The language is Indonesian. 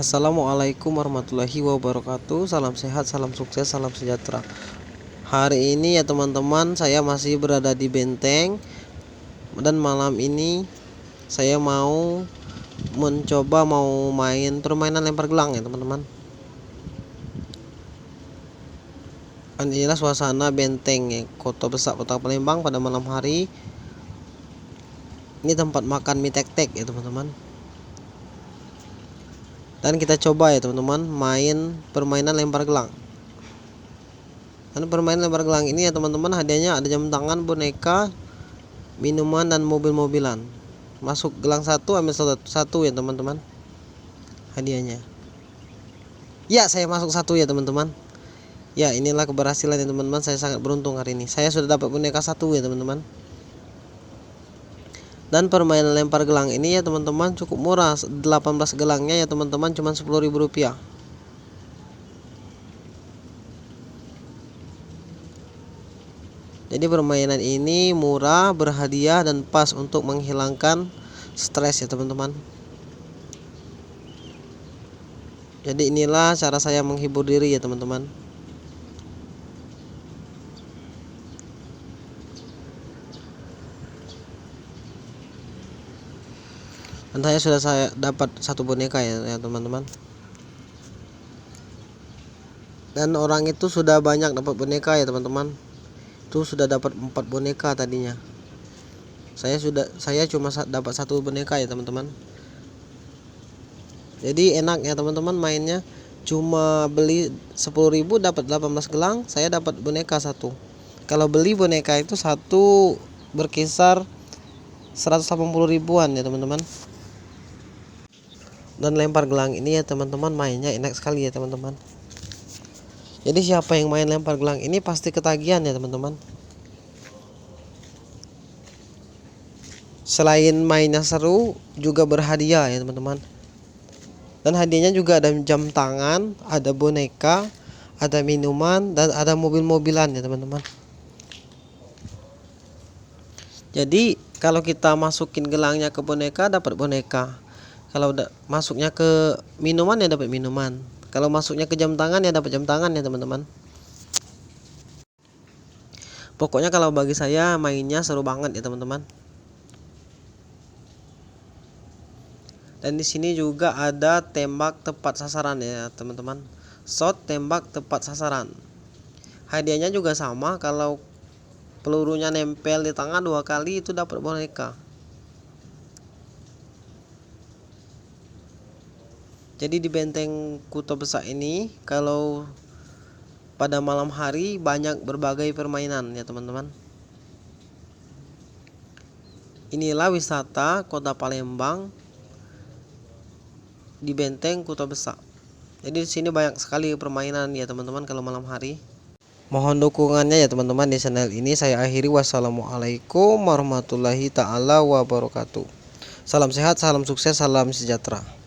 Assalamualaikum warahmatullahi wabarakatuh. Salam sehat, salam sukses, salam sejahtera. Hari ini ya teman-teman, saya masih berada di Benteng. Dan malam ini saya mau main permainan lempar gelang ya teman-teman. Dan inilah suasana Benteng ya, Kota Besar Kota Palembang pada malam hari. Ini tempat makan mie tek-tek ya teman-teman. Dan kita coba ya teman-teman main permainan lempar gelang. Dan permainan lempar gelang ini ya teman-teman, hadiahnya ada jam tangan, boneka, minuman, dan mobil-mobilan. Masuk gelang satu, ambil satu ya teman-teman, hadiahnya. Ya, saya masuk satu ya teman-teman. Ya, inilah keberhasilan ya teman-teman. Saya sangat beruntung hari ini. Saya sudah dapat boneka satu ya teman-teman. Dan permainan lempar gelang ini ya teman-teman cukup murah. 18 gelangnya ya teman-teman, cuma Rp10.000. Jadi permainan ini murah, berhadiah, dan pas untuk menghilangkan stres ya teman-teman. Jadi inilah cara saya menghibur diri ya teman-teman. Dan saya dapat satu boneka ya teman-teman. Dan orang itu sudah banyak dapat boneka ya teman-teman. Itu sudah dapat 4 boneka tadinya. Saya cuma dapat satu boneka ya teman-teman. Jadi enak ya teman-teman mainnya. Cuma beli 10.000 dapat 18 gelang, saya dapat boneka satu. Kalau beli boneka itu satu berkisar 180.000-an ya teman-teman. Dan lempar gelang ini ya teman-teman mainnya enak sekali ya teman-teman. Jadi siapa yang main lempar gelang ini pasti ketagihan ya teman-teman. Selain mainnya seru, juga berhadiah ya teman-teman. Dan hadiahnya juga ada jam tangan, ada boneka, ada minuman, dan ada mobil-mobilan ya teman-teman. Jadi kalau kita masukin gelangnya ke boneka dapat boneka. Kalau masuknya ke minuman ya dapat minuman. Kalau masuknya ke jam tangan ya dapat jam tangan ya teman-teman. Pokoknya kalau bagi saya mainnya seru banget ya teman-teman. Dan di sini juga ada tembak tepat sasaran ya teman-teman. Shot tembak tepat sasaran. Hadiahnya juga sama, kalau pelurunya nempel di tangan 2 kali itu dapat boneka. Jadi di Benteng Kota Besar ini kalau pada malam hari banyak berbagai permainan ya teman-teman. Inilah wisata Kota Palembang di Benteng Kota Besar. Jadi di sini banyak sekali permainan ya teman-teman kalau malam hari. Mohon dukungannya ya teman-teman di channel ini. Saya akhiri, wassalamualaikum warahmatullahi taala wabarakatuh. Salam sehat, salam sukses, salam sejahtera.